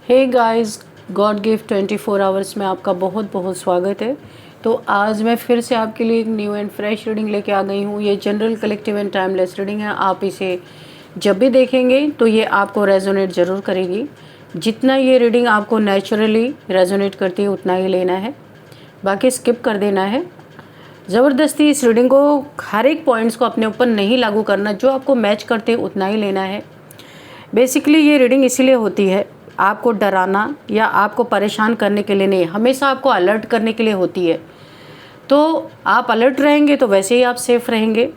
हे guys, God gift 24 hours में आपका बहुत बहुत स्वागत है। तो आज मैं फिर से आपके लिए एक न्यू एंड फ्रेश रीडिंग लेके आ गई हूँ। ये general, collective and timeless reading है। आप इसे जब भी देखेंगे तो ये आपको रेजोनेट ज़रूर करेगी। जितना ये रीडिंग आपको नेचुरली रेजोनेट करती है उतना ही लेना है, बाकी स्किप कर देना है। ज़बरदस्ती इस रीडिंग को हर एक पॉइंट्स को अपने ऊपर नहीं लागू करना, जो आपको मैच करते हैं उतना ही लेना है। बेसिकली ये रीडिंग इसीलिए होती है, आपको डराना या आपको परेशान करने के लिए नहीं, हमेशा आपको अलर्ट करने के लिए होती है। तो आप अलर्ट रहेंगे तो वैसे ही आप सेफ़ रहेंगे।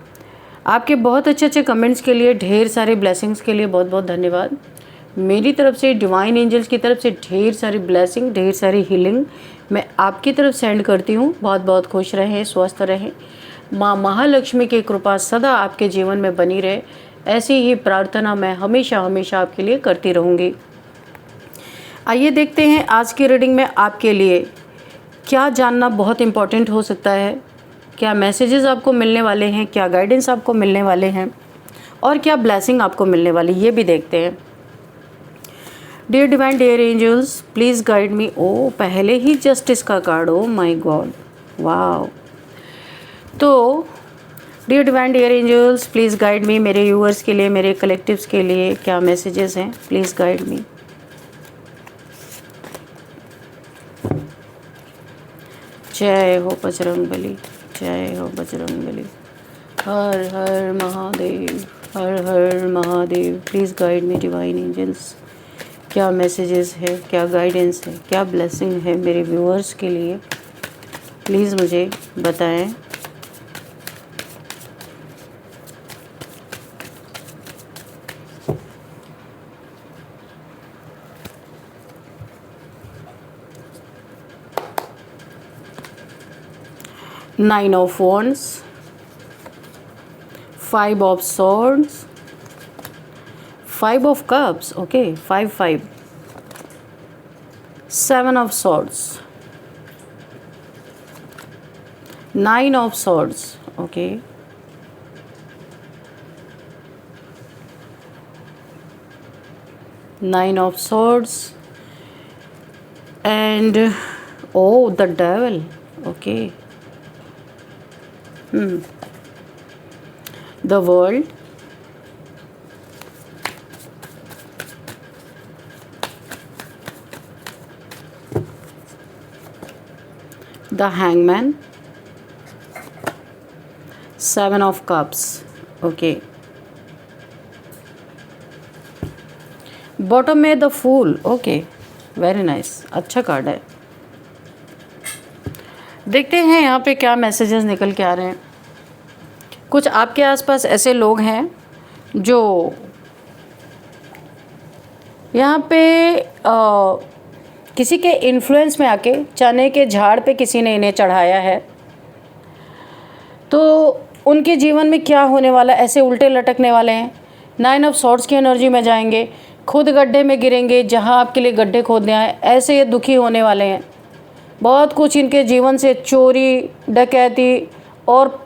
आपके बहुत अच्छे अच्छे कमेंट्स के लिए, ढेर सारे ब्लेसिंग्स के लिए बहुत बहुत धन्यवाद। मेरी तरफ से, डिवाइन एंजल्स की तरफ से ढेर सारी ब्लेसिंग, ढेर सारी हीलिंग मैं आपकी तरफ सेंड करती हूँ। बहुत बहुत खुश रहें, स्वस्थ रहें। माँ महालक्ष्मी की कृपा सदा आपके जीवन में बनी रहे, ऐसी ही प्रार्थना मैं हमेशा हमेशा आपके लिए करती रहूँगी। आइए देखते हैं आज की रीडिंग में आपके लिए क्या जानना बहुत इम्पॉर्टेंट हो सकता है, क्या मैसेजेस आपको मिलने वाले हैं, क्या गाइडेंस आपको मिलने वाले हैं और क्या ब्लेसिंग आपको मिलने वाली, ये भी देखते हैं। Dear divine, dear angels, please guide me. Oh, पहले ही जस्टिस का कार्ड, ओ माय गॉड, वाह। तो dear divine, dear angels, please guide me. मेरे व्यूअर्स के लिए, मेरे कलेक्टिव्स के लिए क्या मैसेजेस हैं, प्लीज़ गाइड मी। जय हो बजरंगबली, जय हो बजरंगबली। हर हर महादेव, हर हर Mahadev. Please guide me divine angels. क्या मैसेजेस है, क्या गाइडेंस है, क्या ब्लेसिंग है मेरे व्यूअर्स के लिए, प्लीज़ मुझे बताएं। Nine of Wands, Five of Swords, Five of Cups, okay, 5 Seven of Swords, Nine of Swords, okay, Nine of Swords, and oh, the Devil, okay. The World, the Hangman, Seven of Cups, okay. Bottom में the fool, okay, very nice, अच्छा card है। देखते हैं यहाँ पे क्या messages निकल के आ रहे हैं। कुछ आपके आसपास ऐसे लोग हैं जो यहाँ पे किसी के इन्फ्लुएंस में आके, चने के झाड़ पे किसी ने इन्हें चढ़ाया है, तो उनके जीवन में क्या होने वाला, ऐसे उल्टे लटकने वाले हैं। नाइन ऑफ सॉर्ड्स की एनर्जी में जाएंगे, खुद गड्ढे में गिरेंगे जहाँ आपके लिए गड्ढे खोदने आए, ऐसे ये दुखी होने वाले हैं। बहुत कुछ इनके जीवन से चोरी, डकैती और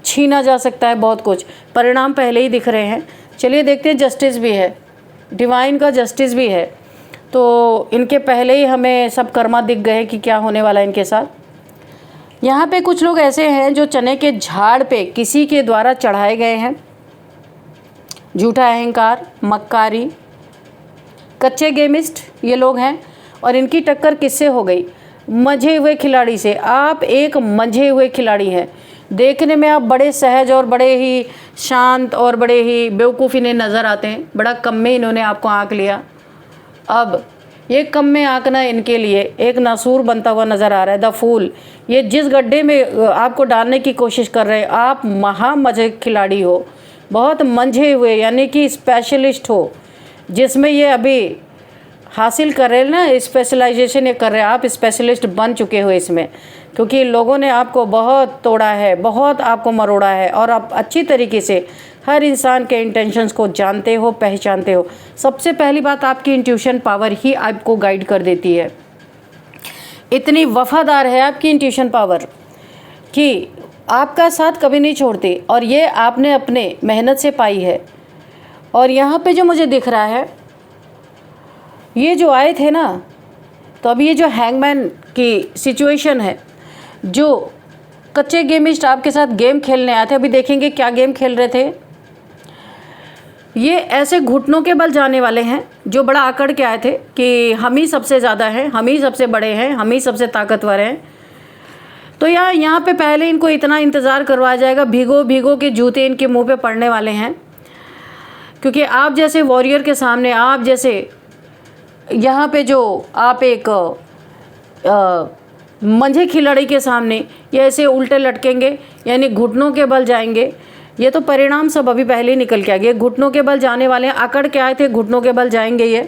छीना जा सकता है, बहुत कुछ परिणाम पहले ही दिख रहे हैं। चलिए देखते हैं, जस्टिस भी है, डिवाइन का जस्टिस भी है, तो इनके पहले ही हमें सब कर्मा दिख गए कि क्या होने वाला है इनके साथ। यहाँ पे कुछ लोग ऐसे हैं जो चने के झाड़ पे किसी के द्वारा चढ़ाए गए हैं। झूठा अहंकार, मक्कारी, कच्चे गेमिस्ट ये लोग हैं, और इनकी टक्कर किससे हो गई? मंझे हुए खिलाड़ी से। आप एक मंझे हुए खिलाड़ी हैं, देखने में आप बड़े सहज और बड़े ही शांत और बड़े ही बेवकूफ़ इन्हें नज़र आते हैं, बड़ा कम में इन्होंने आपको आंक लिया। अब ये कम में आंकना इनके लिए एक नासूर बनता हुआ नज़र आ रहा है। द फूल, ये जिस गड्ढे में आपको डालने की कोशिश कर रहे हैं, आप महामजे खिलाड़ी हो, बहुत मंझे हुए, यानी कि स्पेशलिस्ट हो, जिसमें ये अभी हासिल कर रहे हैं ना, स्पेशलाइजेशन ये कर रहे हैं, आप स्पेशलिस्ट बन चुके हो इसमें, क्योंकि लोगों ने आपको बहुत तोड़ा है, बहुत आपको मरोड़ा है, और आप अच्छी तरीके से हर इंसान के इंटेंशंस को जानते हो, पहचानते हो। सबसे पहली बात, आपकी इंट्यूशन पावर ही आपको गाइड कर देती है। इतनी वफादार है आपकी इंट्यूशन पावर कि आपका साथ कभी नहीं छोड़ती, और ये आपने अपने मेहनत से पाई है। और यहाँ पे जो मुझे दिख रहा है, ये जो आए थे ना, तो अब ये जो हैंगमैन की सिचुएशन है, जो कच्चे गेमिस्ट आपके साथ गेम खेलने आए थे, अभी देखेंगे क्या गेम खेल रहे थे। ये ऐसे घुटनों के बल जाने वाले हैं जो बड़ा आकड़ के आए थे कि हम ही सबसे ज़्यादा हैं, हम ही सबसे बड़े हैं, हम ही सबसे ताकतवर हैं। तो यहाँ पे पहले इनको इतना इंतज़ार करवाया जाएगा, भीगो भीगो के जूते इनके मुंह पे पड़ने वाले हैं, क्योंकि आप जैसे वॉरियर के सामने, आप जैसे यहाँ पे जो आप एक मंझे खिलाड़ी के सामने ये ऐसे उल्टे लटकेंगे, यानी घुटनों के बल जाएंगे। ये तो परिणाम सब अभी पहले ही निकल के आ गए, घुटनों के बल जाने वाले हैं। आकड़ के आए थे, घुटनों के बल जाएंगे ये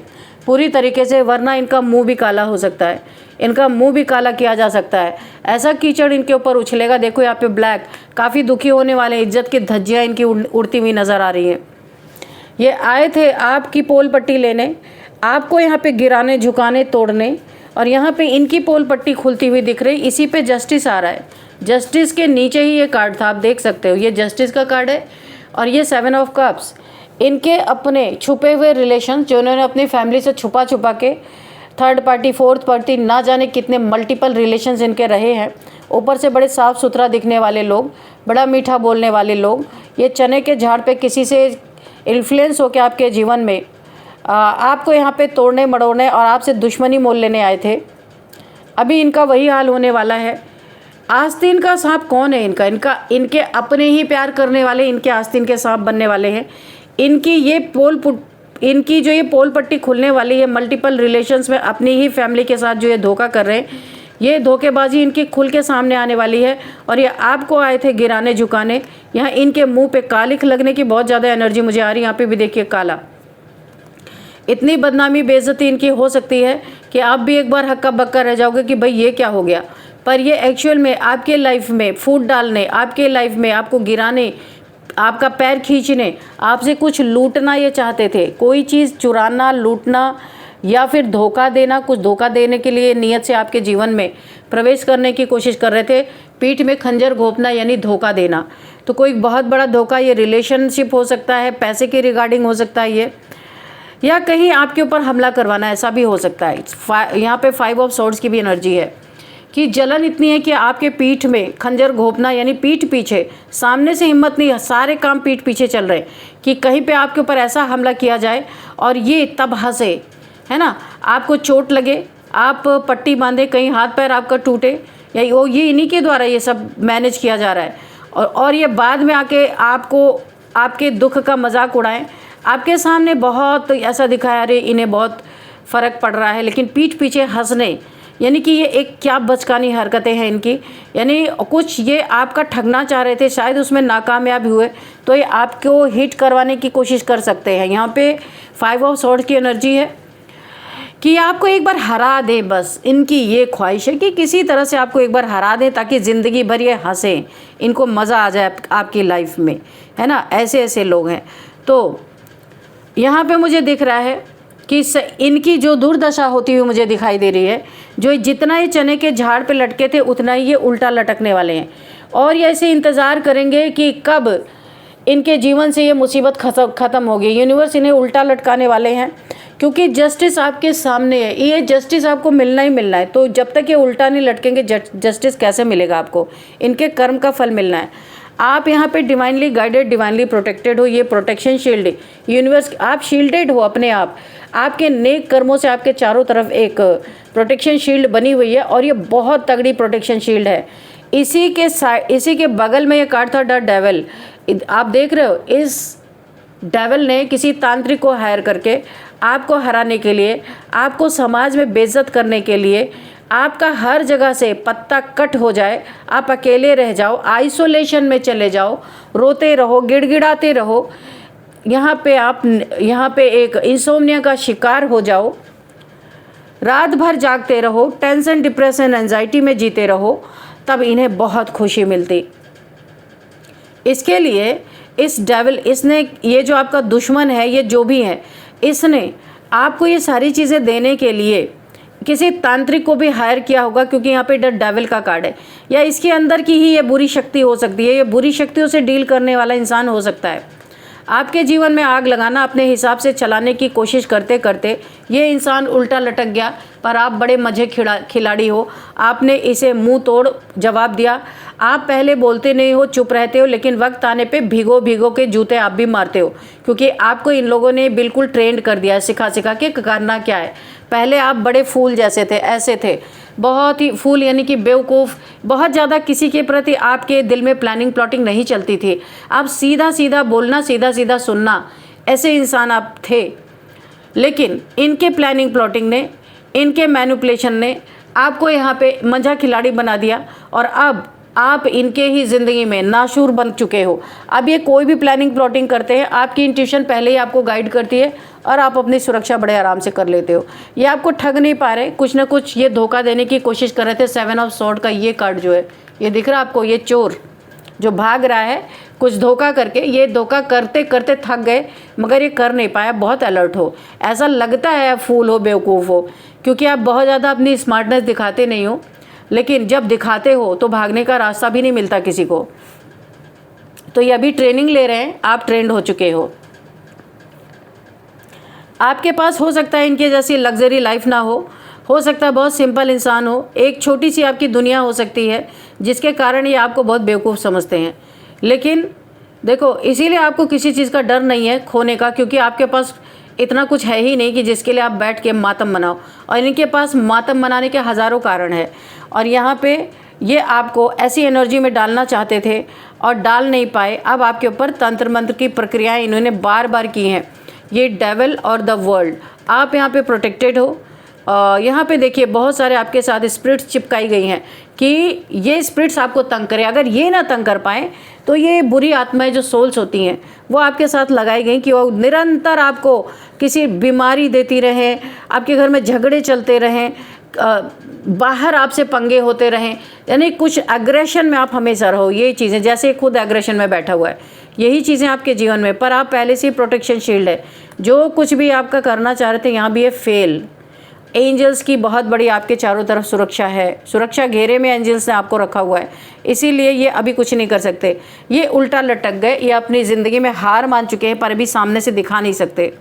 पूरी तरीके से, वरना इनका मुंह भी काला हो सकता है, इनका मुंह भी काला किया जा सकता है। ऐसा कीचड़ इनके ऊपर उछलेगा। देखो यहाँ पे ब्लैक, काफ़ी दुखी होने वाले हैं, इज्जत की धज्जियाँ इनकी उड़ती हुई नज़र आ रही हैं। ये आए थे आपकी पोल पट्टी लेने, आपको यहाँ पे गिराने, झुकाने, तोड़ने, और यहाँ पे इनकी पोल पट्टी खुलती हुई दिख रही। इसी पे जस्टिस आ रहा है, जस्टिस के नीचे ही ये कार्ड था, आप देख सकते हो, ये जस्टिस का कार्ड है। और ये 7 ऑफ कप्स, इनके अपने छुपे हुए रिलेशन जो इन्होंने अपनी फैमिली से छुपा छुपा के, थर्ड पार्टी, फोर्थ पार्टी, ना जाने कितने मल्टीपल रिलेशंस इनके रहे हैं। ऊपर से बड़े साफ़ सुथरा दिखने वाले लोग, बड़ा मीठा बोलने वाले लोग, ये चने के झाड़ पे किसी से इन्फ्लुएंस होकर आपके जीवन में आपको यहाँ पे तोड़ने मड़ोड़ने और आपसे दुश्मनी मोल लेने आए थे। अभी इनका वही हाल होने वाला है। आस्तीन का सांप कौन है इनका इनके अपने ही प्यार करने वाले इनके आस्तीन के सांप बनने वाले हैं। इनकी जो ये पोल पट्टी खुलने वाली है, मल्टीपल रिलेशंस में अपनी ही फैमिली के साथ जो ये धोखा कर रहे हैं, ये धोखेबाजी इनकी खुल के सामने आने वाली है। और ये आपको आए थे गिराने झुकाने। यहाँ इनके मुंह पे कालिख लगने की बहुत ज़्यादा एनर्जी मुझे आ रही है। यहाँ पे भी देखिए काला, इतनी बदनामी बेइज्जती इनकी हो सकती है कि आप भी एक बार हक्का बक्का रह जाओगे कि भाई ये क्या हो गया। पर ये एक्चुअल में आपके लाइफ में फूट डालने, आपके लाइफ में आपको गिराने, आपका पैर खींचने, आपसे कुछ लूटना ये चाहते थे। कोई चीज़ चुराना, लूटना या फिर धोखा देना, कुछ धोखा देने के लिए नियत से आपके जीवन में प्रवेश करने की कोशिश कर रहे थे। पीठ में खंजर घोंपना यानी धोखा देना। तो कोई बहुत बड़ा धोखा, ये रिलेशनशिप हो सकता है, पैसे के रिगार्डिंग हो सकता है ये, या कहीं आपके ऊपर हमला करवाना, ऐसा भी हो सकता है। यहाँ पे 5 ऑफ स्वॉर्ड्स की भी एनर्जी है कि जलन इतनी है कि आपके पीठ में खंजर घोंपना, यानी पीठ पीछे, सामने से हिम्मत नहीं, सारे काम पीठ पीछे चल रहे हैं कि कहीं पे आपके ऊपर ऐसा हमला किया जाए और ये तब हंसे, है ना, आपको चोट लगे, आप पट्टी बांधे, कहीं हाथ पैर आपका टूटे, या वो ये इन्हीं के द्वारा ये सब मैनेज किया जा रहा है। और ये बाद में आके आपको आपके दुख का मजाक उड़ाएं। आपके सामने बहुत ऐसा दिखाया, अरे इन्हें बहुत फ़र्क पड़ रहा है, लेकिन पीठ पीछे हंसने, यानी कि ये एक क्या बचकानी हरकतें हैं इनकी। यानी कुछ ये आपका ठगना चाह रहे थे, शायद उसमें नाकामयाब हुए, तो ये आपको हिट करवाने की कोशिश कर सकते हैं। यहाँ पे 5 ऑफ स्वॉर्ड्स की एनर्जी है कि आपको एक बार हरा दें। बस इनकी ये ख्वाहिश है कि किसी तरह से आपको एक बार हरा दें ताकि ज़िंदगी भर ये हंसें, इनको मज़ा आ जाए आपकी लाइफ में, है ना। ऐसे ऐसे लोग हैं। तो यहाँ पे मुझे दिख रहा है कि इनकी जो दुर्दशा होती हुई मुझे दिखाई दे रही है, जो जितना ये चने के झाड़ पे लटके थे उतना ही ये उल्टा लटकने वाले हैं। और ये ऐसे इंतज़ार करेंगे कि कब इनके जीवन से ये मुसीबत ख़त्म होगी। यूनिवर्स इन्हें उल्टा लटकाने वाले हैं, क्योंकि जस्टिस आपके सामने है, ये जस्टिस आपको मिलना ही मिलना है। तो जब तक ये उल्टा नहीं लटकेंगे, जस्टिस कैसे मिलेगा आपको? इनके कर्म का फल मिलना है। आप यहाँ पे डिवाइनली गाइडेड, डिवाइनली प्रोटेक्टेड हो। ये प्रोटेक्शन शील्ड, यूनिवर्स, आप शील्डेड हो अपने आप, आपके नेक कर्मों से आपके चारों तरफ एक प्रोटेक्शन शील्ड बनी हुई है, और ये बहुत तगड़ी प्रोटेक्शन शील्ड है। इसी के बगल में ये कार्ड था द डेविल। आप देख रहे हो, इस डेविल ने किसी तांत्रिक को हायर करके आपको हराने के लिए, आपको समाज में बेइज्जत करने के लिए, आपका हर जगह से पत्ता कट हो जाए, आप अकेले रह जाओ, आइसोलेशन में चले जाओ, रोते रहो, गिड़गिड़ाते रहो, यहाँ पे एक इंसोम्निया का शिकार हो जाओ, रात भर जागते रहो, टेंशन, डिप्रेशन, एंजाइटी में जीते रहो, तब इन्हें बहुत खुशी मिलती। इसके लिए इस डेविल, इसने, ये जो आपका दुश्मन है, ये जो भी है, इसने आपको ये सारी चीज़ें देने के लिए किसी तांत्रिक को भी हायर किया होगा, क्योंकि यहाँ पे द डेविल का कार्ड है। या इसके अंदर की ही ये बुरी शक्ति हो सकती है, ये बुरी शक्तियों से डील करने वाला इंसान हो सकता है। आपके जीवन में आग लगाना, अपने हिसाब से चलाने की कोशिश करते करते ये इंसान उल्टा लटक गया। पर आप बड़े मजे खिलाड़ी हो, आपने इसे मुंह तोड़ जवाब दिया। आप पहले बोलते नहीं हो, चुप रहते हो, लेकिन वक्त आने पे भिगो भिगो के जूते आप भी मारते हो, क्योंकि आपको इन लोगों ने बिल्कुल ट्रेंड कर दिया है, सिखा सिखा के करना क्या है। पहले आप बड़े फूल जैसे थे, ऐसे थे, बहुत ही फूल यानी कि बेवकूफ़, बहुत ज़्यादा किसी के प्रति आपके दिल में प्लानिंग प्लॉटिंग नहीं चलती थी। आप सीधा सीधा बोलना, सीधा सीधा सुनना, ऐसे इंसान आप थे। लेकिन इनके प्लानिंग प्लॉटिंग ने, इनके मैनिपुलेशन ने आपको यहाँ पे मंझा खिलाड़ी बना दिया, और अब आप इनके ही ज़िंदगी में नाशूर बन चुके हो। अब ये कोई भी प्लानिंग प्लॉटिंग करते हैं, आपकी इंट्यूशन पहले ही आपको गाइड करती है और आप अपनी सुरक्षा बड़े आराम से कर लेते हो। ये आपको ठग नहीं पा रहे, कुछ ना कुछ ये धोखा देने की कोशिश कर रहे थे। 7 ऑफ स्वॉर्ड का ये कार्ड जो है, ये दिख रहा है आपको, ये चोर जो भाग रहा है कुछ धोखा करके, ये धोखा करते करते थक गए मगर ये कर नहीं पाया। बहुत अलर्ट हो, ऐसा लगता है आप फूल हो, बेवकूफ़ हो, क्योंकि आप बहुत ज़्यादा अपनी स्मार्टनेस दिखाते नहीं हो, लेकिन जब दिखाते हो तो भागने का रास्ता भी नहीं मिलता किसी को। तो ये अभी ट्रेनिंग ले रहे हैं, आप ट्रेंड हो चुके हो। आपके पास हो सकता है इनके जैसी लग्जरी लाइफ ना हो सकता है बहुत सिंपल इंसान हो, एक छोटी सी आपकी दुनिया हो सकती है जिसके कारण ये आपको बहुत बेवकूफ़ समझते हैं। लेकिन देखो, इसीलिए आपको किसी चीज़ का डर नहीं है खोने का, क्योंकि आपके पास इतना कुछ है ही नहीं कि जिसके लिए आप बैठ के मातम मनाओ, और इनके पास मातम मनाने के हज़ारों कारण है। और यहाँ पे ये आपको ऐसी एनर्जी में डालना चाहते थे और डाल नहीं पाए। अब आपके ऊपर तंत्र मंत्र की प्रक्रियाएं इन्होंने बार बार की हैं। ये डेविल और द वर्ल्ड, आप यहाँ पे प्रोटेक्टेड हो। यहाँ पे देखिए बहुत सारे आपके साथ स्पिरिट्स चिपकाई गई हैं कि ये स्पिरिट्स आपको तंग करें। अगर ये ना तंग कर पाएँ तो ये बुरी आत्माएं जो सोल्स होती हैं वो आपके साथ लगाई गई कि वो निरंतर आपको किसी बीमारी देती रहें, आपके घर में झगड़े चलते रहें, बाहर आपसे पंगे होते रहें, यानी कुछ एग्रेशन में आप हमेशा रहो। ये चीज़ें, जैसे खुद एग्रेशन में बैठा हुआ है, यही चीज़ें आपके जीवन में। पर आप पहले से ही प्रोटेक्शन शील्ड है, जो कुछ भी आपका करना चाह रहे थे यहाँ भी ये फेल। एंजल्स की बहुत बड़ी आपके चारों तरफ सुरक्षा है, सुरक्षा घेरे में एंजल्स ने आपको रखा हुआ है, इसीलिए ये अभी कुछ नहीं कर सकते। ये उल्टा लटक गए, ये अपनी ज़िंदगी में हार मान चुके हैं, पर अभी सामने से दिखा नहीं सकते।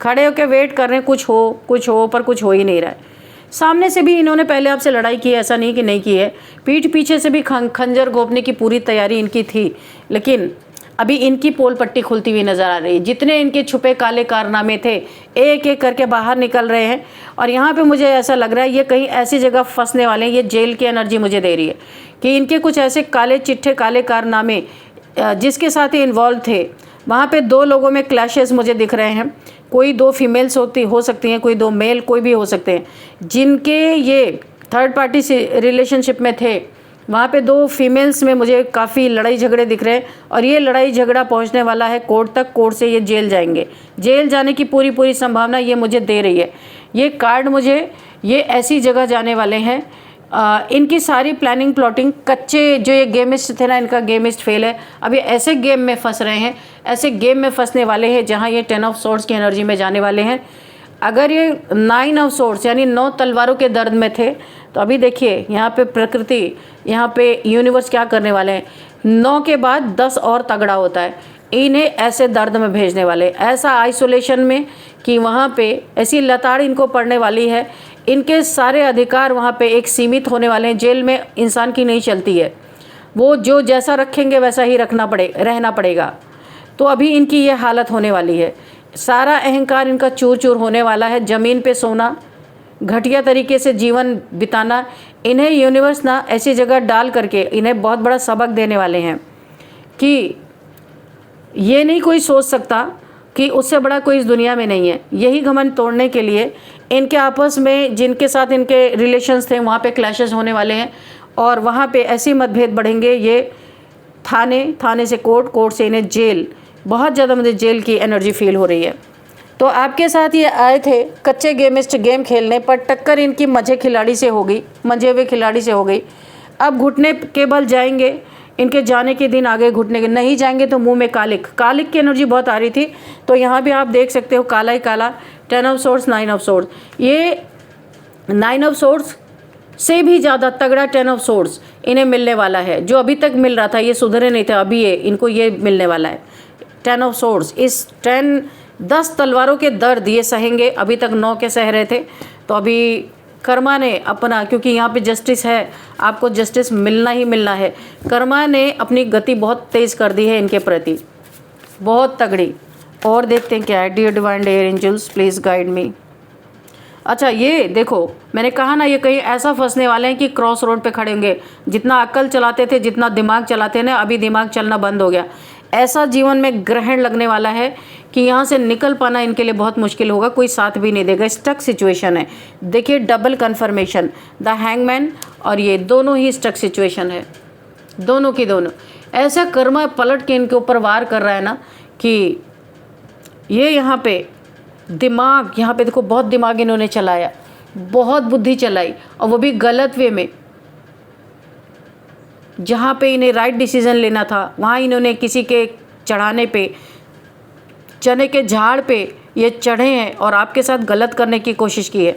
खड़े होकर वेट कर रहे हैं कुछ हो, पर कुछ हो ही नहीं रहा है। सामने से भी इन्होंने पहले आपसे लड़ाई की है, ऐसा नहीं कि नहीं की है। पीठ पीछे से भी खंजर घोंपने की पूरी तैयारी इनकी थी, लेकिन अभी इनकी पोल पट्टी खुलती हुई नज़र आ रही है। जितने इनके छुपे काले कारनामे थे एक एक करके बाहर निकल रहे हैं। और यहाँ पे मुझे ऐसा लग रहा है ये कहीं ऐसी जगह फंसने वाले हैं। ये जेल की एनर्जी मुझे दे रही है कि इनके कुछ ऐसे काले चिट्ठे, काले कारनामे जिसके साथ ही इन्वॉल्व थे, वहाँ पे 2 लोगों में क्लैशेस मुझे दिख रहे हैं। कोई 2 फीमेल्स हो सकती हैं, कोई 2 मेल, कोई भी हो सकते हैं, जिनके ये थर्ड पार्टी से रिलेशनशिप में थे। वहाँ पे 2 फीमेल्स में मुझे काफ़ी लड़ाई झगड़े दिख रहे हैं, और ये लड़ाई झगड़ा पहुँचने वाला है कोर्ट तक। कोर्ट से ये जेल जाएंगे, जेल जाने की पूरी संभावना ये मुझे दे रही है। ये कार्ड मुझे, ये ऐसी जगह जाने वाले हैं, इनकी सारी प्लानिंग प्लॉटिंग, कच्चे जो ये गेमिस्ट थे ना, इनका गेमिस्ट फेल है। अभी ऐसे गेम में फंस रहे हैं, ऐसे गेम में फंसने वाले हैं जहाँ ये 10 ऑफ स्वॉर्ड्स की एनर्जी में जाने वाले हैं। अगर ये 9 ऑफ स्वॉर्ड्स यानी 9 तलवारों के दर्द में थे, तो अभी देखिए यहाँ पे प्रकृति, यहाँ पे यूनिवर्स क्या करने वाले हैं। 9 के बाद 10 और तगड़ा होता है। इन्हें ऐसे दर्द में भेजने वाले, ऐसा आइसोलेशन में कि वहाँ पे ऐसी लताड़ इनको पड़ने वाली है। इनके सारे अधिकार वहाँ पे एक सीमित होने वाले हैं। जेल में इंसान की नहीं चलती है, वो जो जैसा रखेंगे वैसा ही रहना पड़ेगा। तो अभी इनकी ये हालत होने वाली है। सारा अहंकार इनका चूर चूर होने वाला है। ज़मीन पे सोना, घटिया तरीके से जीवन बिताना, इन्हें यूनिवर्स ना ऐसी जगह डाल करके इन्हें बहुत बड़ा सबक देने वाले हैं कि ये नहीं कोई सोच सकता कि उससे बड़ा कोई इस दुनिया में नहीं है। यही घमंड तोड़ने के लिए इनके आपस में, जिनके साथ इनके रिलेशंस थे, वहाँ पे क्लैशेस होने वाले हैं, और वहाँ पे ऐसी मतभेद बढ़ेंगे। ये थाने से कोर्ट, कोर्ट से इन्हें जेल, बहुत ज़्यादा मुझे जेल की एनर्जी फील हो रही है। तो आपके साथ ये आए थे कच्चे गेमिस्ट गेम खेलने, पर टक्कर इनकी मंझे हुए खिलाड़ी से हो गई। अब घुटने के बल जाएंगे, इनके जाने के दिन आगे घुटने के नहीं जाएंगे तो मुंह में कालिक की एनर्जी बहुत आ रही थी। तो यहाँ भी आप देख सकते हो काला ही काला, 10 ऑफ स्वॉर्ड्स, 9 ऑफ स्वॉर्ड्स। ये 9 ऑफ स्वॉर्ड्स से भी ज़्यादा तगड़ा 10 ऑफ स्वॉर्ड्स इन्हें मिलने वाला है। जो अभी तक मिल रहा था, ये सुधरे नहीं थे, अभी इनको ये मिलने वाला है। 10 ऑफ सोर्ड्स, इस 10 तलवारों के दर्द ये सहेंगे। अभी तक 9 के सह रहे थे, तो अभी कर्मा ने अपना, क्योंकि यहाँ पे जस्टिस है, आपको जस्टिस मिलना ही मिलना है। कर्मा ने अपनी गति बहुत तेज़ कर दी है इनके प्रति, बहुत तगड़ी। और देखते हैं क्या है। Dear divine dear angels please guide me. अच्छा ये देखो, मैंने कहा ना ये कहीं ऐसा फंसने वाले हैं कि क्रॉस रोड पे खड़े होंगे। जितना अक्ल चलाते थे, जितना दिमाग चलाते ना, अभी दिमाग चलना बंद हो गया। ऐसा जीवन में ग्रहण लगने वाला है कि यहाँ से निकल पाना इनके लिए बहुत मुश्किल होगा, कोई साथ भी नहीं देगा। स्टक सिचुएशन है। देखिए डबल कन्फर्मेशन, द हैंगमैन और ये दोनों ही स्टक सिचुएशन है, दोनों की दोनों। ऐसा कर्मा पलट के इनके ऊपर वार कर रहा है ना कि ये यहाँ पे दिमाग, यहाँ पे देखो बहुत दिमाग इन्होंने चलाया, बहुत बुद्धि चलाई, और वो भी गलत वे में। जहाँ पे इन्हें राइट डिसीजन लेना था वहाँ इन्होंने किसी के चढ़ाने पे, चने के झाड़ पे ये चढ़े हैं और आपके साथ गलत करने की कोशिश की है।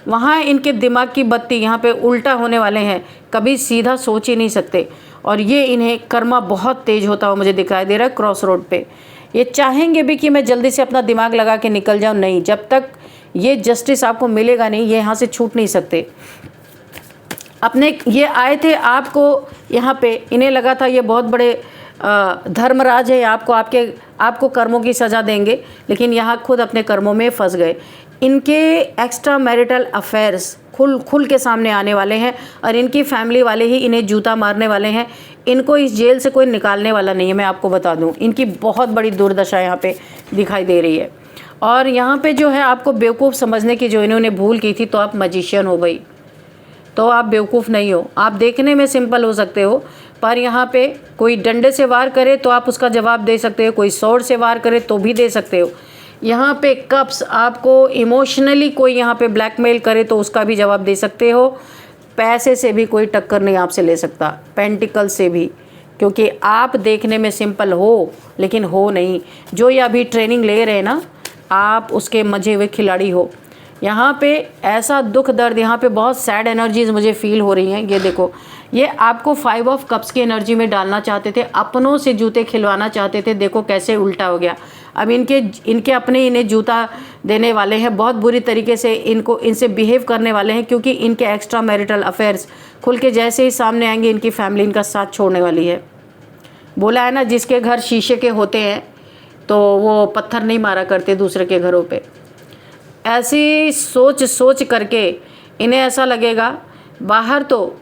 वहाँ इनके दिमाग की बत्ती यहाँ पे उल्टा होने वाले हैं, कभी सीधा सोच ही नहीं सकते। और ये इन्हें कर्मा बहुत तेज होता हुआ मुझे दिखाई दे रहा है क्रॉस रोड पे। ये चाहेंगे भी कि मैं जल्दी से अपना दिमाग लगा के निकल जाऊँ, नहीं, जब तक ये जस्टिस आपको मिलेगा नहीं, ये यहाँ से छूट नहीं सकते। अपने ये आए थे आपको यहाँ पे, इन्हें लगा था ये बहुत बड़े धर्मराज है, आपको कर्मों की सज़ा देंगे, लेकिन यहाँ खुद अपने कर्मों में फंस गए। इनके एक्स्ट्रा मैरिटल अफेयर्स खुल के सामने आने वाले हैं और इनकी फैमिली वाले ही इन्हें जूता मारने वाले हैं। इनको इस जेल से कोई निकालने वाला नहीं है, मैं आपको बता दूं। इनकी बहुत बड़ी दुर्दशा यहाँ पे दिखाई दे रही है। और यहाँ पे जो है आपको बेवकूफ़ समझने की जो इन्होंने भूल की थी, तो आप मजिशियन हो भाई, तो आप बेवकूफ़ नहीं हो। आप देखने में सिंपल हो सकते हो, पर यहाँ पे कोई डंडे से वार करे तो आप उसका जवाब दे सकते हो, कोई स्वॉर्ड से वार करे तो भी दे सकते हो। यहाँ पे कप्स, आपको इमोशनली कोई यहाँ पे ब्लैकमेल करे तो उसका भी जवाब दे सकते हो। पैसे से भी कोई टक्कर नहीं आपसे ले सकता, पेंटिकल से भी, क्योंकि आप देखने में सिंपल हो लेकिन हो नहीं। जो ये अभी ट्रेनिंग ले रहे हैं ना, आप उसके मजे हुए खिलाड़ी हो। यहाँ पे ऐसा दुख दर्द, यहाँ पे बहुत सैड एनर्जीज मुझे फील हो रही हैं। ये देखो, ये आपको 5 ऑफ कप्स की एनर्जी में डालना चाहते थे, अपनों से जूते खिलवाना चाहते थे। देखो कैसे उल्टा हो गया। अब इनके अपने इन्हें जूता देने वाले हैं, बहुत बुरी तरीके से इनसे बिहेव करने वाले हैं, क्योंकि इनके एक्स्ट्रा मैरिटल अफेयर्स खुल के जैसे ही सामने आएंगे, इनकी फैमिली इनका साथ छोड़ने वाली है। बोला है ना, जिसके घर शीशे के होते हैं तो वो पत्थर नहीं मारा करते दूसरे के घरों पे। ऐसी सोच करके इन्हें ऐसा लगेगा, बाहर तो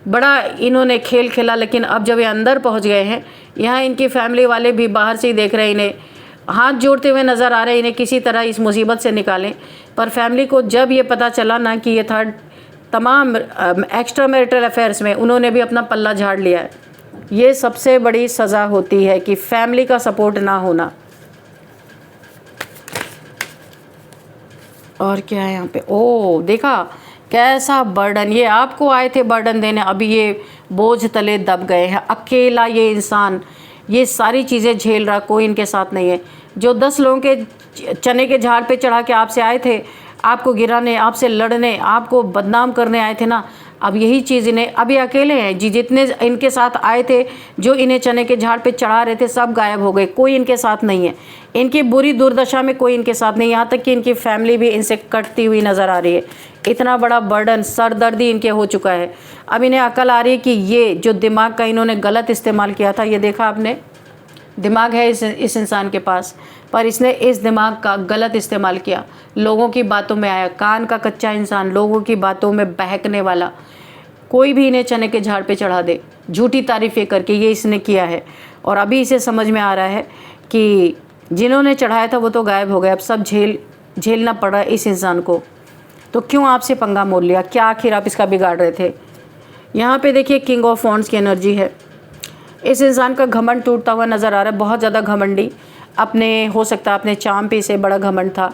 बड़ा इन्होंने खेल खेला, लेकिन अब जब ये अंदर पहुंच गए हैं, यहाँ इनकी फैमिली वाले भी बाहर से ही देख रहे हैं, इन्हें हाथ जोड़ते हुए नज़र आ रहे हैं, इन्हें किसी तरह इस मुसीबत से निकालें। पर फैमिली को जब ये पता चला ना कि ये था तमाम एक्स्ट्रा मैरिटल अफेयर्स में, उन्होंने भी अपना पल्ला झाड़ लिया है। ये सबसे बड़ी सज़ा होती है कि फैमिली का सपोर्ट ना होना। और क्या है यहाँ पे, ओ देखा कैसा बर्डन, ये आपको आए थे बर्डन देने, अभी ये बोझ तले दब गए हैं। अकेला ये इंसान ये सारी चीज़ें झेल रहा, कोई इनके साथ नहीं है। जो 10 लोगों के चने के झाड़ पे चढ़ा के आपसे आए थे, आपको गिराने, आपसे लड़ने, आपको बदनाम करने आए थे ना, अब यही चीज़ इन्हें, अभी अकेले हैं जी। जितने इनके साथ आए थे, जो इन्हें चने के झाड़ पे चढ़ा रहे थे, सब गायब हो गए, कोई इनके साथ नहीं है। इनकी बुरी दुर्दशा में कोई इनके साथ नहीं, यहाँ तक कि इनकी फैमिली भी इनसे कटती हुई नज़र आ रही है। इतना बड़ा बर्डन, सरदर्दी इनके हो चुका है। अब इन्हें अकल आ रही है कि ये जो दिमाग का इन्होंने गलत इस्तेमाल किया था, ये देखा आपने, दिमाग है इस इंसान के पास, पर इसने इस दिमाग का गलत इस्तेमाल किया, लोगों की बातों में आया। कान का कच्चा इंसान, लोगों की बातों में बहकने वाला, कोई भी इन्हें चने के झाड़ पे चढ़ा दे, झूठी तारीफ़ें करके, ये इसने किया है। और अभी इसे समझ में आ रहा है कि जिन्होंने चढ़ाया था वो तो गायब हो गए, अब सब झेलना पड़ा इस इंसान को। तो क्यों आपसे पंगा मोल लिया, क्या आखिर आप इसका बिगाड़ रहे थे। यहाँ पे देखिए किंग ऑफ वॉन्ड्स की एनर्जी है। इस इंसान का घमंड टूटता हुआ नज़र आ रहा है, बहुत ज़्यादा घमंडी। अपने, हो सकता है अपने चाम पे इसे बड़ा घमंड था,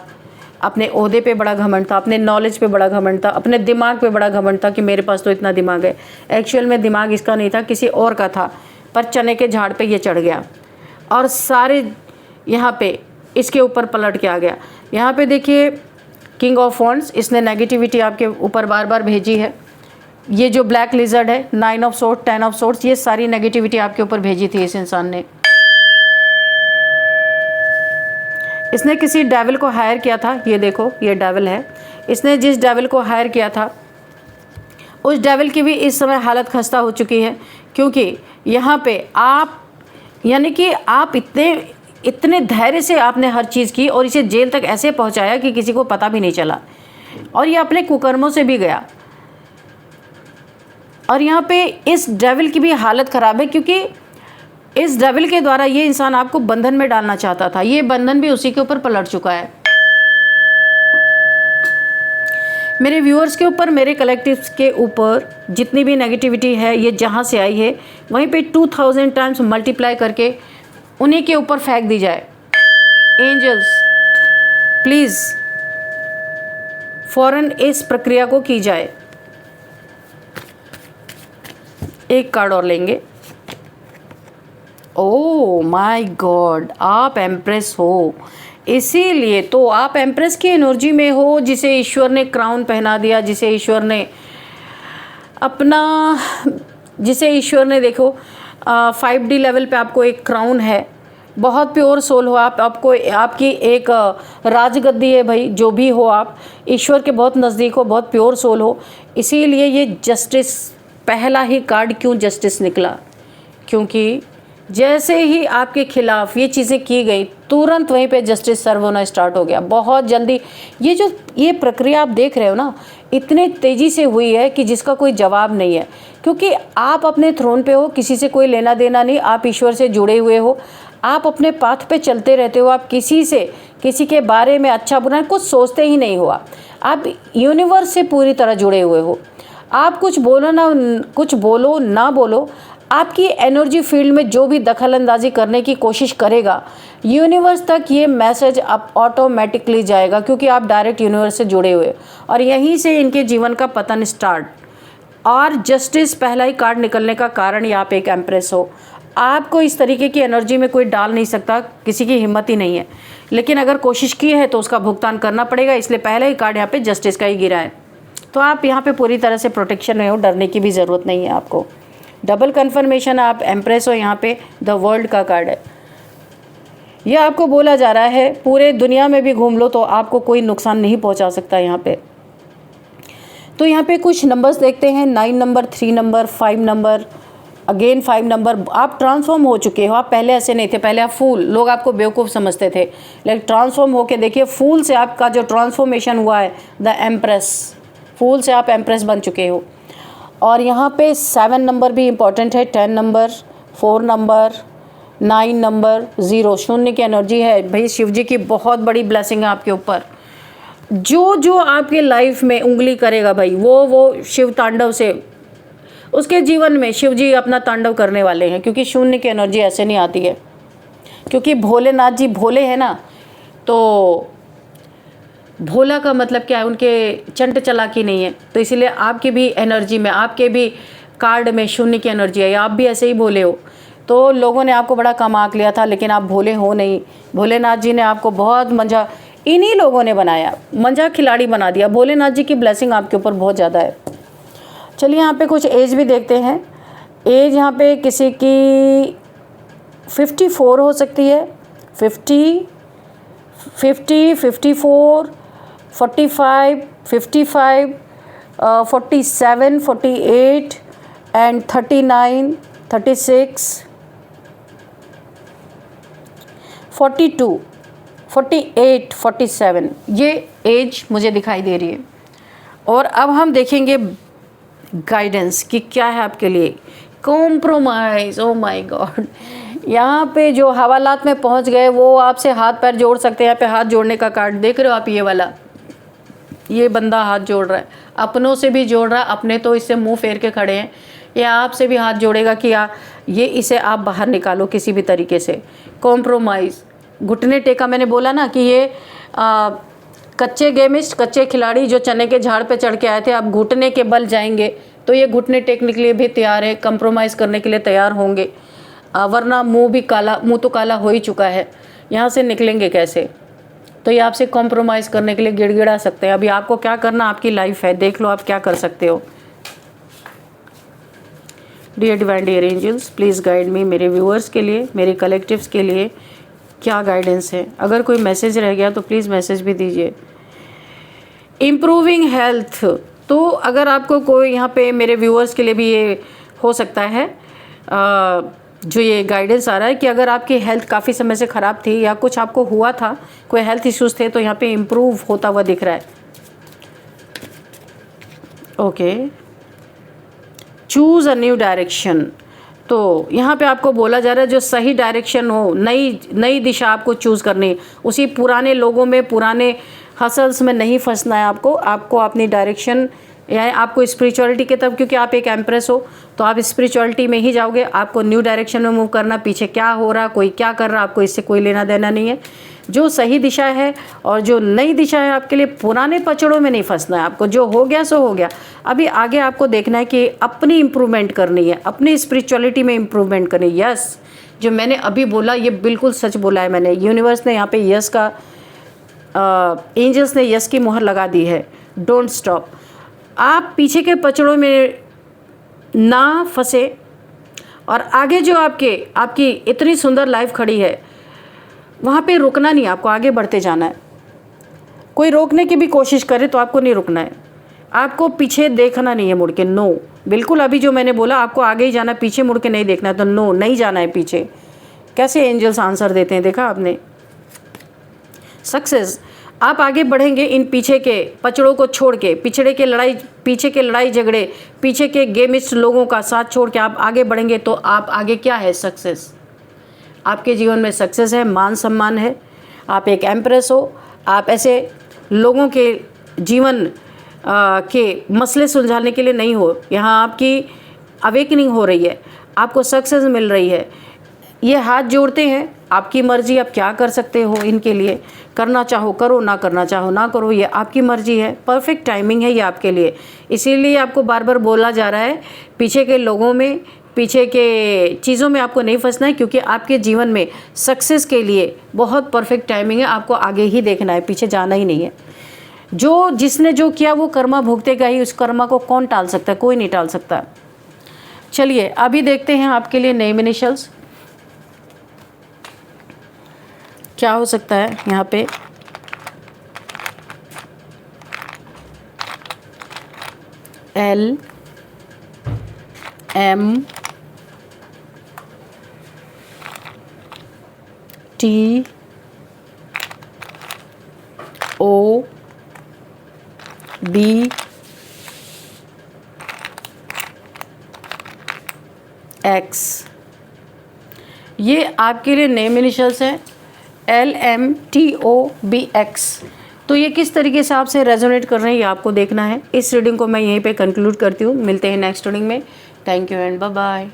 अपने ओहदे पे बड़ा घमंड था, अपने नॉलेज पे बड़ा घमंड था, अपने दिमाग पे बड़ा घमंड था कि मेरे पास तो इतना दिमाग है। एक्चुअल में दिमाग इसका नहीं था, किसी और का था, पर चने के झाड़ पे ये चढ़ गया और सारे यहाँ पे इसके ऊपर पलट के आ गया। यहाँ पे देखिए किंग ऑफ वॉन्ड्स, इसने नेगेटिविटी आपके ऊपर बार बार भेजी है। ये जो ब्लैक लिजर्ड है, 9 ऑफ सोर्ड्स, 10 ऑफ सोर्ड्स, ये सारी नेगेटिविटी आपके ऊपर भेजी थी इस इंसान ने। इसने किसी डेविल को हायर किया था, ये देखो ये डेविल है, इसने जिस डेविल को हायर किया था उस डेविल की भी इस समय हालत खस्ता हो चुकी है, क्योंकि यहाँ पे आप यानी कि आप इतने धैर्य से आपने हर चीज़ की और इसे जेल तक ऐसे पहुँचाया कि किसी को पता भी नहीं चला, और ये अपने कुकर्मों से भी गया। और यहाँ पे इस डेविल की भी हालत ख़राब है, क्योंकि इस डेविल के द्वारा ये इंसान आपको बंधन में डालना चाहता था, ये बंधन भी उसी के ऊपर पलट चुका है। मेरे व्यूअर्स के ऊपर, मेरे कलेक्टिव्स के ऊपर जितनी भी नेगेटिविटी है ये जहाँ से आई है वहीं पे 2000 टाइम्स मल्टीप्लाई करके उन्हीं के ऊपर फेंक दी जाए। एंजल्स प्लीज़ फ़ौरन इस प्रक्रिया को की जाए। एक कार्ड और लेंगे। ओह माय गॉड, आप एम्प्रेस हो, इसीलिए तो आप एम्प्रेस की एनर्जी में हो, जिसे ईश्वर ने क्राउन पहना दिया, जिसे ईश्वर ने देखो 5D लेवल पे आपको एक क्राउन है। बहुत प्योर सोल हो आप, आपको आपकी एक राजगद्दी है भाई, जो भी हो आप ईश्वर के बहुत नज़दीक हो, बहुत प्योर सोल हो। इसीलिए ये जस्टिस, पहला ही कार्ड क्यों जस्टिस निकला, क्योंकि जैसे ही आपके खिलाफ ये चीज़ें की गई तुरंत वहीं पे जस्टिस सर्व होना स्टार्ट हो गया। बहुत जल्दी ये प्रक्रिया आप देख रहे हो ना, इतने तेज़ी से हुई है कि जिसका कोई जवाब नहीं है, क्योंकि आप अपने थ्रोन पे हो, किसी से कोई लेना देना नहीं, आप ईश्वर से जुड़े हुए हो, आप अपने पाथ पे चलते रहते हो, आप किसी के बारे में अच्छा बुरा कुछ सोचते ही नहीं हो। आप यूनिवर्स से पूरी तरह जुड़े हुए हो। आप कुछ बोलो ना बोलो, आपकी एनर्जी फील्ड में जो भी दखल अंदाजी करने की कोशिश करेगा, यूनिवर्स तक ये मैसेज अब ऑटोमेटिकली जाएगा, क्योंकि आप डायरेक्ट यूनिवर्स से जुड़े हुए, और यहीं से इनके जीवन का पतन स्टार्ट। और जस्टिस पहला ही कार्ड निकलने का कारण ही आप एक एम्प्रेस हो। आपको इस तरीके की एनर्जी में कोई डाल नहीं सकता, किसी की हिम्मत ही नहीं है, लेकिन अगर कोशिश की है तो उसका भुगतान करना पड़ेगा, इसलिए पहला ही कार्ड यहाँ पे जस्टिस का ही गिरा है। तो आप यहाँ पे पूरी तरह से प्रोटेक्शन में हो, डरने की भी ज़रूरत नहीं है आपको। डबल कन्फर्मेशन, आप एम्प्रेस हो। यहाँ पे द वर्ल्ड का कार्ड है। यह आपको बोला जा रहा है पूरे दुनिया में भी घूम लो तो आपको कोई नुकसान नहीं पहुँचा सकता यहाँ पे। तो यहाँ पे कुछ नंबर्स देखते हैं, 9 number, 3 number, 5 number, again 5 number. आप ट्रांसफॉर्म हो चुके हो, आप पहले ऐसे नहीं थे, पहले आप फूल, लोग आपको बेवकूफ़ समझते थे, लेकिन ट्रांसफॉर्म होके देखिए, फूल से आपका जो ट्रांसफॉर्मेशन हुआ है, द एम्प्रेस, फूल से आप एम्प्रेस बन चुके हो। और यहाँ पे 7 नंबर भी इम्पॉर्टेंट है, 10 नंबर, 4 नंबर, 9 नंबर, 0, शून्य की एनर्जी है भाई। शिव जी की बहुत बड़ी ब्लेसिंग है आपके ऊपर। जो आपके लाइफ में उंगली करेगा भाई, वो शिव तांडव से, उसके जीवन में शिव जी अपना तांडव करने वाले हैं, क्योंकि शून्य की एनर्जी ऐसे नहीं आती है, क्योंकि भोलेनाथ जी भोले हैं ना, तो भोला का मतलब क्या है, उनके चंट चालाकी नहीं है, तो इसीलिए आपकी भी एनर्जी में, आपके भी कार्ड में शून्य की एनर्जी है, आप भी ऐसे ही भोले हो। तो लोगों ने आपको बड़ा कम आंक लिया था, लेकिन आप भोले हो नहीं। भोलेनाथ जी ने आपको बहुत मंझा, इन्हीं लोगों ने बनाया, मंझा खिलाड़ी बना दिया। भोलेनाथ जी की ब्लेसिंग आपके ऊपर बहुत ज़्यादा है। चलिए यहाँ पे कुछ एज भी देखते हैं। एज यहाँ पे किसी की 54 हो सकती है, 50, 54, 45, 55, 47, 48 एंड 39, 36, 42, 48, 47, ये एज मुझे दिखाई दे रही है। और अब हम देखेंगे गाइडेंस कि क्या है आपके लिए। कॉम्प्रोमाइज़, ओ माय गॉड, यहाँ पे जो हवालात में पहुँच गए वो आपसे हाथ पैर जोड़ सकते हैं। यहाँ पे हाथ जोड़ने का कार्ड देख रहे हो आप, ये वाला, ये बंदा हाथ जोड़ रहा है, अपनों से भी जोड़ रहा है, अपने तो इससे मुंह फेर के खड़े हैं, ये आपसे भी हाथ जोड़ेगा कि ये इसे आप बाहर निकालो किसी भी तरीके से। कॉम्प्रोमाइज़, घुटने टेका, मैंने बोला ना कि ये कच्चे गेमिस्ट, कच्चे खिलाड़ी जो चने के झाड़ पे चढ़ के आए थे, अब घुटने के बल जाएंगे, तो ये घुटने टेकने के लिए भी तैयार है, कंप्रोमाइज़ करने के लिए तैयार होंगे, वरना मुंह तो काला हो ही चुका है, यहाँ से निकलेंगे कैसे। तो ये आपसे कॉम्प्रोमाइज़ करने के लिए गिड़गिड़ा सकते हैं। अभी आपको क्या करना, आपकी लाइफ है, देख लो आप क्या कर सकते हो। Dear divine dear angels, please guide me, मेरे व्यूअर्स के लिए, मेरे कलेक्टिव्स के लिए, क्या गाइडेंस है। अगर कोई मैसेज रह गया तो प्लीज़ मैसेज भी दीजिए। इम्प्रूविंग हेल्थ, तो अगर आपको कोई यहाँ पे मेरे व्यूअर्स के लिए भी ये हो सकता है जो ये गाइडेंस आ रहा है कि अगर आपकी हेल्थ काफ़ी समय से ख़राब थी या कुछ आपको हुआ था, कोई हेल्थ इश्यूज़ थे, तो यहाँ पे इम्प्रूव होता हुआ दिख रहा है। Okay, choose a new direction, तो यहाँ पे आपको बोला जा रहा है जो सही डायरेक्शन हो, नई दिशा आपको चूज़ करनी है। उसी पुराने लोगों में, पुराने हसल्स में नहीं फंसना है आपको अपनी डायरेक्शन, या आपको स्पिरिचुअलिटी के तरफ, क्योंकि आप एक एम्प्रेस हो तो आप स्पिरिचुअलिटी में ही जाओगे। आपको न्यू डायरेक्शन में मूव करना, पीछे क्या हो रहा, कोई क्या कर रहा, आपको इससे कोई लेना देना नहीं है। जो सही दिशा है और जो नई दिशा है आपके लिए, पुराने पचड़ों में नहीं फंसना है आपको। जो हो गया सो हो गया। अभी आगे आपको देखना है कि अपनी इम्प्रूवमेंट करनी है, अपनी स्पिरिचुअलिटी में इम्प्रूवमेंट करनी है। यस, जो मैंने अभी बोला ये बिल्कुल सच बोला है मैंने। यूनिवर्स ने यहाँ पे यस का, एंजल्स ने यस की मोहर लगा दी है। Don't stop. आप पीछे के पचड़ों में ना फंसे और आगे जो आपकी इतनी सुंदर लाइफ खड़ी है, वहाँ पे रुकना नहीं, आपको आगे बढ़ते जाना है। कोई रोकने की भी कोशिश करे तो आपको नहीं रुकना है, आपको पीछे देखना नहीं है मुड़ के। नो, बिल्कुल अभी जो मैंने बोला आपको आगे ही जाना, पीछे मुड़ के नहीं देखना है, तो नो, नहीं जाना है पीछे। कैसे एंजल्स आंसर देते हैं, देखा आपने। सक्सेस, आप आगे बढ़ेंगे इन पीछे के पचड़ों को छोड़ के, पीछे के लड़ाई झगड़े, पीछे के गेमिस्ट लोगों का साथ छोड़ के आप आगे बढ़ेंगे तो आप आगे क्या है, सक्सेस। आपके जीवन में सक्सेस है, मान सम्मान है, आप एक एम्प्रेस हो। आप ऐसे लोगों के जीवन के मसले सुलझाने के लिए नहीं हो। यहाँ आपकी अवेकनिंग हो रही है, आपको सक्सेस मिल रही है। ये हाथ जोड़ते हैं, आपकी मर्जी, आप क्या कर सकते हो इनके लिए। करना चाहो करो, ना करना चाहो ना करो, ये आपकी मर्जी है। परफेक्ट टाइमिंग है ये आपके लिए। इसीलिए आपको बार बार बोला जा रहा है पीछे के लोगों में, पीछे के चीज़ों में आपको नहीं फंसना है, क्योंकि आपके जीवन में सक्सेस के लिए बहुत परफेक्ट टाइमिंग है। आपको आगे ही देखना है, पीछे जाना ही नहीं है। जिसने जो किया वो कर्मा भुगतेगा ही। उस कर्मा को कौन टाल सकता है, कोई नहीं टाल सकता। चलिए अभी देखते हैं आपके लिए नेम इनिशियल्स क्या हो सकता है। यहाँ पे L M T O B X, ये आपके लिए नेम इनिशियल्स हैं। LMTOBX। तो ये किस तरीके से आपसे रेजोनेट कर रहे हैं ये आपको देखना है। इस रीडिंग को मैं यहीं पे कंक्लूड करती हूँ। मिलते हैं नेक्स्ट रीडिंग में। Thank you and bye bye.